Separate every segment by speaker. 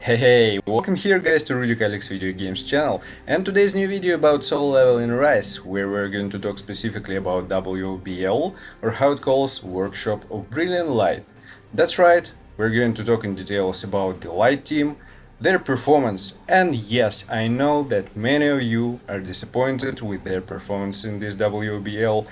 Speaker 1: Hey, welcome here guys to Rudik Video Games channel, and today's new video about solo level in Rise, where we're going to talk specifically about WOBL, or how it calls Workshop of Brilliant Light. That's right, we're going to talk in details about the Light team, their performance, and yes, I know that many of you are disappointed with their performance in this WOBL,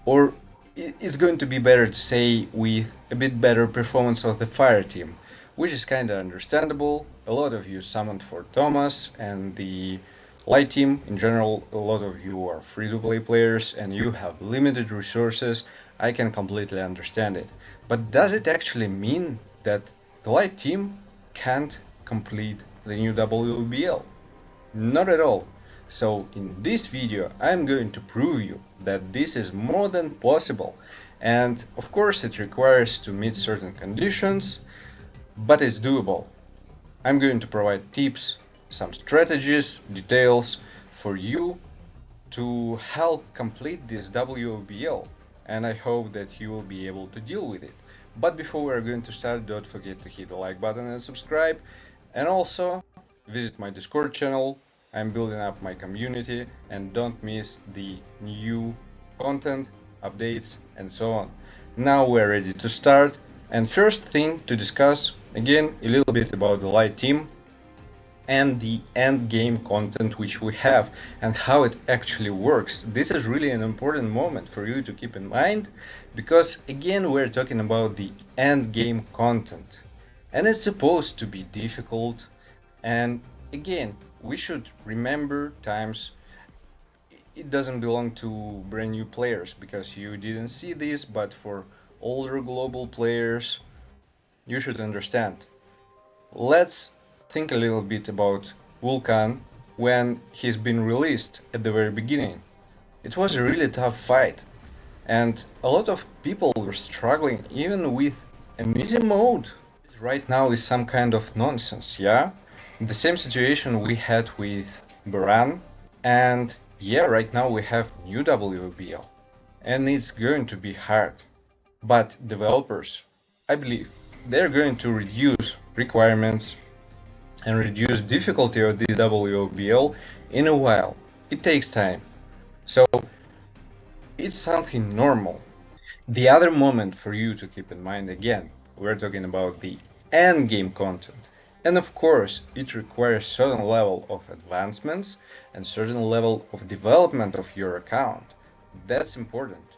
Speaker 1: or it's going to be better to say with a bit better performance of the Fire team, which is kinda understandable. A lot of you summoned for Thomas, and the Light team in general, a lot of you are free-to-play players and you have limited resources. I can completely understand it. But does it actually mean that the Light team can't complete the new WBL? Not at all. So in this video I'm going to prove you that this is more than possible, and of course it requires to meet certain conditions, but it's doable. I'm going to provide tips, some strategies, details for you to help complete this WOBL, and I hope that you will be able to deal with it. But before we're going to start, don't forget to hit the like button and subscribe, and also visit my Discord channel. I'm building up my community, and don't miss the new content, updates, and so on. Now we're ready to start, and first thing to discuss, again, a little bit about the Light team and the end game content which we have and how it actually works. This is really an important moment for you to keep in mind, because again we're talking about the end game content, and it's supposed to be difficult, and again we should remember times it doesn't belong to brand new players because you didn't see this, but for older global players you should understand. Let's think a little bit about Vulcan when he's been released at the very beginning. It was a really tough fight, and a lot of people were struggling even with an easy mode. Right now is some kind of nonsense, yeah? The same situation we had with Baran, and yeah, right now we have new WBL, and it's going to be hard. But developers, I believe, they're going to reduce requirements and reduce difficulty of the WOBL in a while. It takes time, so it's something normal. The other moment for you to keep in mind, again, we're talking about the end game content, and of course it requires certain level of advancements and certain level of development of your account. That's important.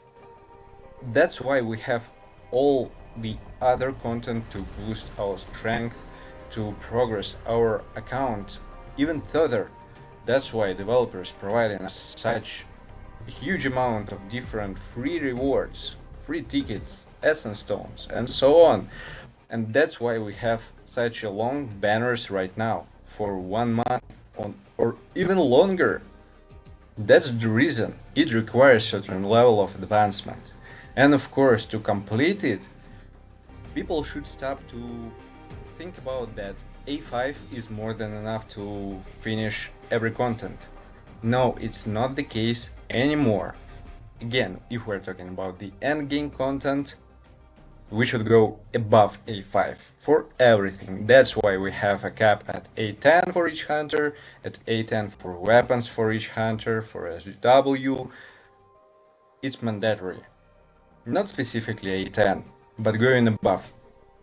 Speaker 1: That's why we have all the other content to boost our strength, to progress our account even further. That's why developers providing us such a huge amount of different free rewards, free tickets, essence stones, and so on. And that's why we have such a long banners right now for 1 month or even longer. That's the reason it requires certain level of advancement. And of course, to complete it, people should stop to think about that A5 is more than enough to finish every content. No, it's not the case anymore. Again, if we're talking about the endgame content, we should go above A5 for everything. That's why we have a cap at A10 for each hunter, at A10 for weapons for each hunter, for SW. It's mandatory. Not specifically A10, but going above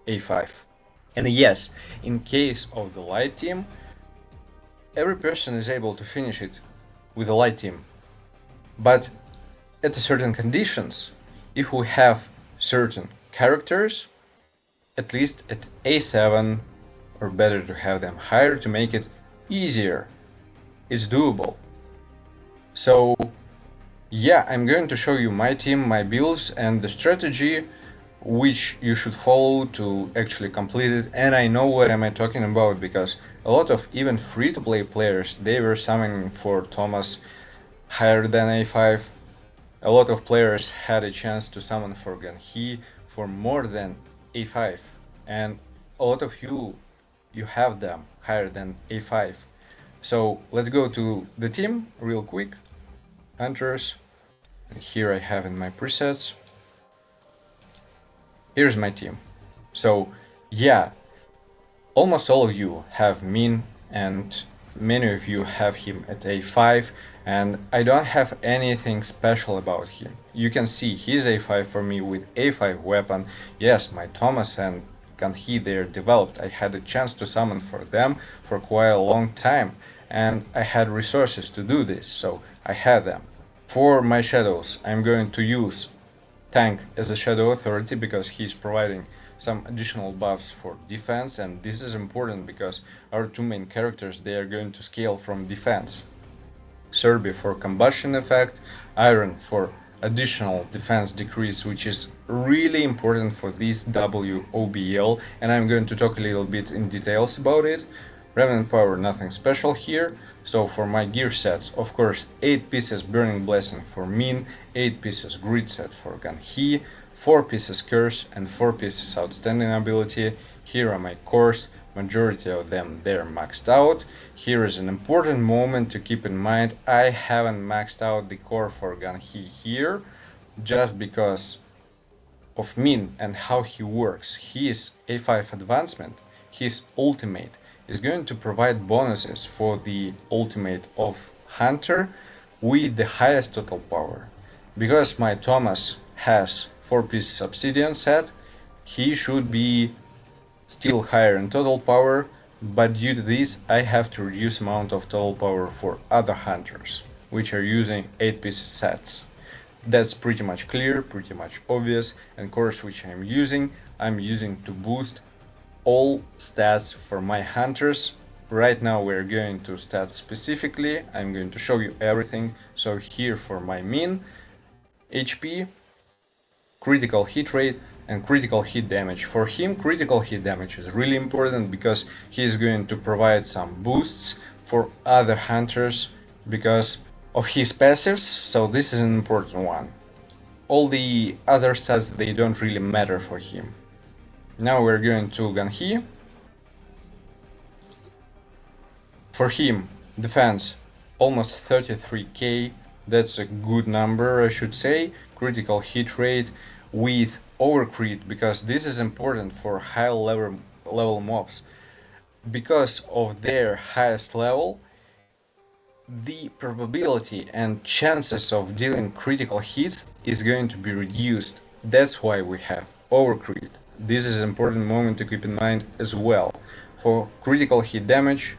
Speaker 1: A5. And yes, in case of the Light team, every person is able to finish it with the Light team. But at certain conditions, if we have certain characters, at least at A7, or better to have them higher to make it easier. It's doable. So yeah, I'm going to show you my team, my builds, and the strategy which you should follow to actually complete it. And I know what am I talking about, because a lot of even free-to-play players, they were summoning for Thomas higher than A5. A lot of players had a chance to summon for Ganhi for more than A5, and a lot of you have them higher than A5. So let's go to the team real quick. Hunters, and here I have in my presets. Here's my team. So yeah, Almost all of you have Min, and many of you have him at A5, and I don't have anything special about him. You can see he's A5 for me with A5 weapon. Yes, my Thomas and Kanhi, they're developed. I had a chance to summon for them for quite a long time, and I had resources to do this, so I had them. For my shadows, I'm going to use Tank as a Shadow Authority because he's providing some additional buffs for defense, and this is important because our two main characters, they are going to scale from defense. Serbi for combustion effect, Iron for additional defense decrease, which is really important for this WOBL, and I'm going to talk a little bit in details about it. Revenant power, nothing special here. So for my gear sets, of course, 8 pieces Burning Blessing for Min, 8 pieces Grid set for Ganhi, 4 pieces Curse, and 4 pieces Outstanding Ability. Here are my cores, majority of them they're maxed out. Here is an important moment to keep in mind. I haven't maxed out the core for Ganhi here, just because of Min and how he works. His A5 advancement, his ultimate, is going to provide bonuses for the ultimate of Hunter with the highest total power. Because my Thomas has 4 pieces Obsidian set, he should be still higher in total power, but due to this I have to reduce amount of total power for other hunters, which are using 8 pieces sets. That's pretty much clear, pretty much obvious, and cores which I'm using to boost all stats for my hunters. Right now we're going to stats specifically. I'm going to show you everything. So here for my Min, HP, critical hit rate, and critical hit damage. For him, critical hit damage is really important because he is going to provide some boosts for other hunters because of his passives, so this is an important one. All the other stats, they don't really matter for him. Now we're going to Ganhi. For him, defense almost 33k, that's a good number, I should say. Critical hit rate with overcrit, because this is important for high level mobs. Because of their highest level, the probability and chances of dealing critical hits is going to be reduced. That's why we have overcrit. This is an important moment to keep in mind as well. For critical hit damage,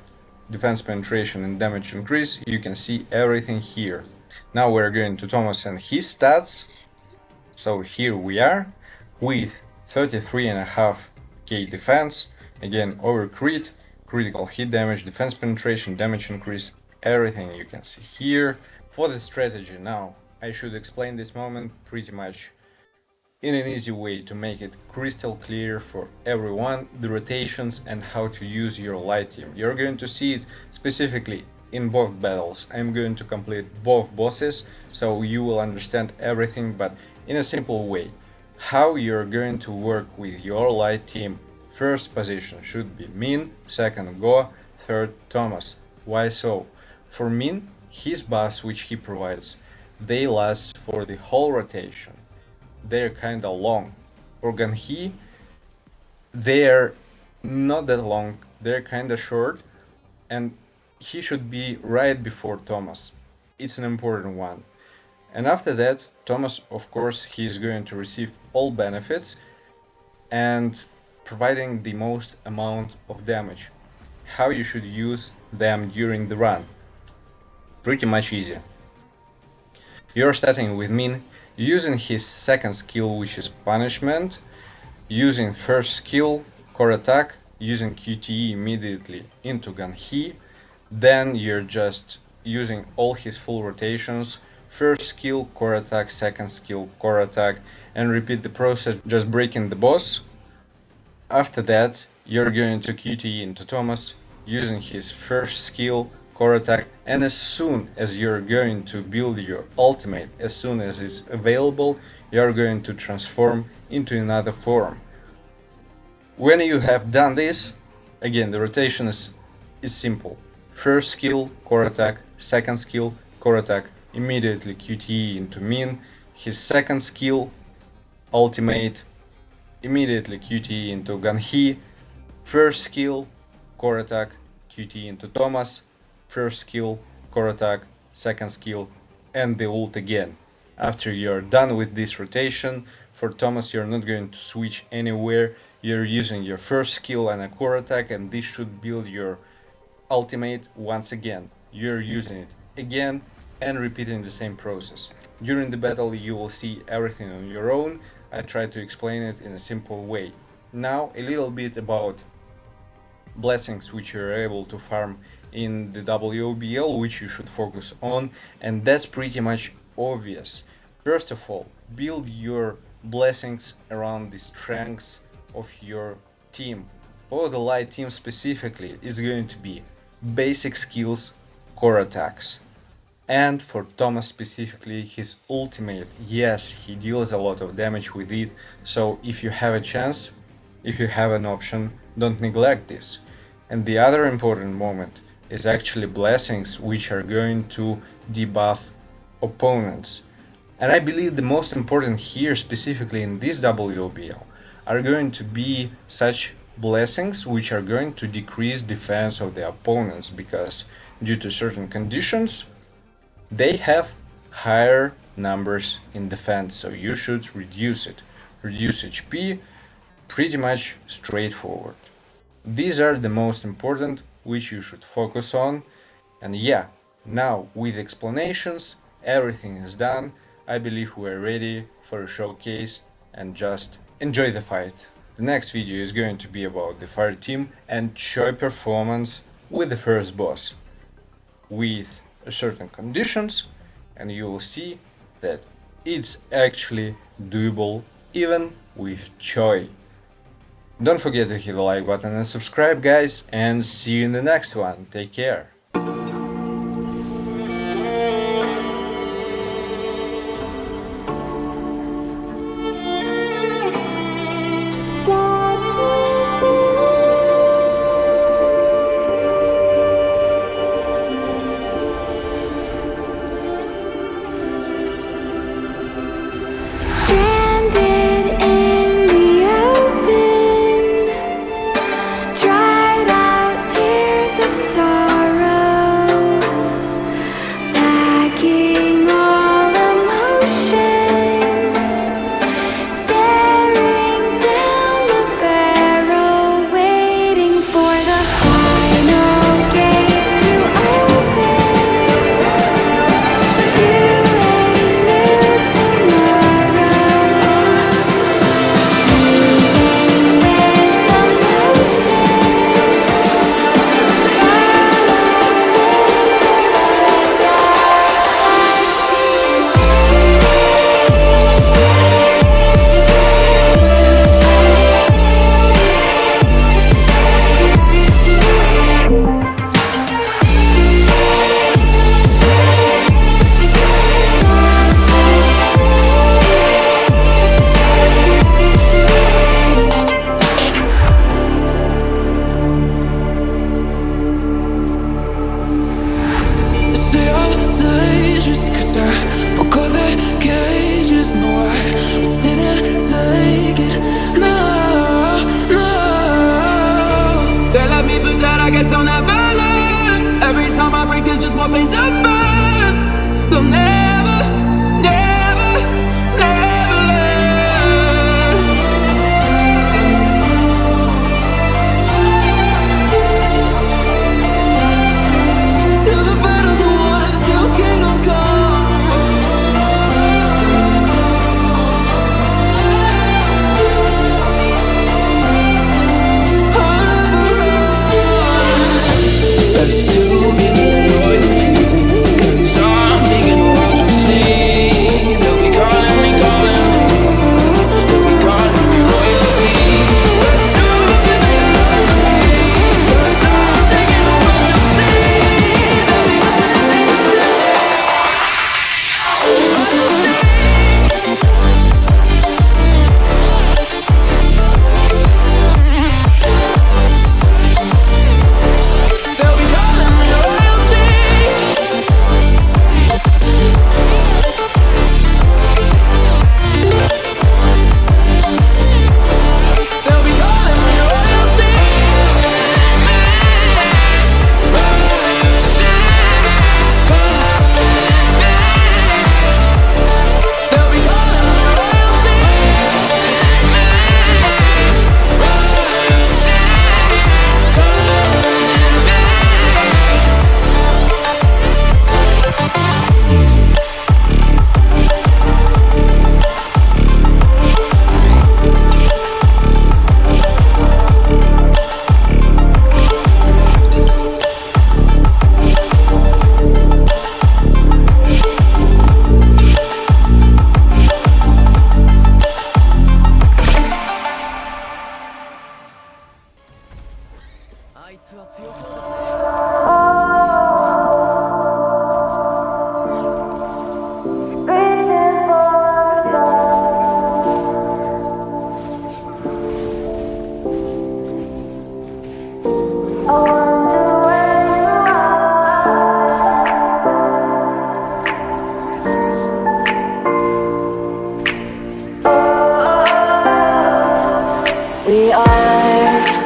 Speaker 1: defense penetration and damage increase, you can see everything here. Now we're going to Thomas and his stats. So here we are with 33.5k defense, again overcrit, critical hit damage, defense penetration, damage increase, everything you can see here. For the strategy now, I should explain this moment pretty much in an easy way to make it crystal clear for everyone, the rotations and how to use your light team. You're going to see it specifically in both battles. I'm going to complete both bosses, so you will understand everything, but in a simple way. How you're going to work with your light team. First position should be Min, second Go, third Thomas. Why so? For Min, his buffs which he provides, they last for the whole rotation. They're kinda long. For Ganhi, they're not that long, they're kinda short, and he should be right before Thomas. It's an important one. And after that, Thomas, of course, he is going to receive all benefits and providing the most amount of damage. How you should use them during the run? Pretty much easy. You're starting with Min, using his second skill, which is Punishment, using first skill, Core Attack, using QTE immediately into Ganhi, then you're just using all his full rotations, first skill, Core Attack, second skill, Core Attack, and repeat the process, just breaking the boss. After that, you're going to QTE into Thomas, using his first skill, Core Attack, and as soon as you're going to build your ultimate, as soon as it's available, you're going to transform into another form. When you have done this, again, the rotation is simple. First skill, Core Attack, second skill, Core Attack, immediately QTE into Min, his second skill, ultimate, immediately QTE into Ganhi, First skill, core attack, QT into Thomas. First skill, core attack, second skill, and the ult again. After you're done with this rotation, for Thomas you're not going to switch anywhere. You're using your first skill and a core attack, and this should build your ultimate once again. You're using it again and repeating the same process. During the battle you will see everything on your own. I try to explain it in a simple way. Now a little bit about blessings which you're able to farm in the WOBL, which you should focus on, and that's pretty much obvious. First of all, build your blessings around the strengths of your team. For the light team specifically is going to be basic skills, core attacks. And for Thomas specifically, his ultimate, yes, he deals a lot of damage with it, so if you have a chance, if you have an option, don't neglect this. And the other important moment is actually blessings which are going to debuff opponents. And I believe the most important here, specifically in this WOBL, are going to be such blessings which are going to decrease defense of the opponents, because due to certain conditions they have higher numbers in defense, so you should reduce it. Reduce HP, pretty much straightforward. These are the most important which you should focus on. And yeah, now with explanations everything is done. I believe we're ready for a showcase and just enjoy the fight. The next video is going to be about the fire team and Choi performance with the first boss with certain conditions, and you will see that it's actually doable even with Choi. Don't forget to hit the like button and subscribe, guys, and see you in the next one. Take care.
Speaker 2: Stranded in the open, dried out tears of sorrow.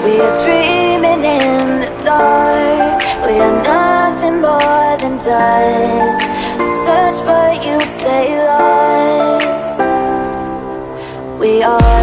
Speaker 2: We are dreaming in the dark. We are nothing more than dust. Search but you stay lost. We are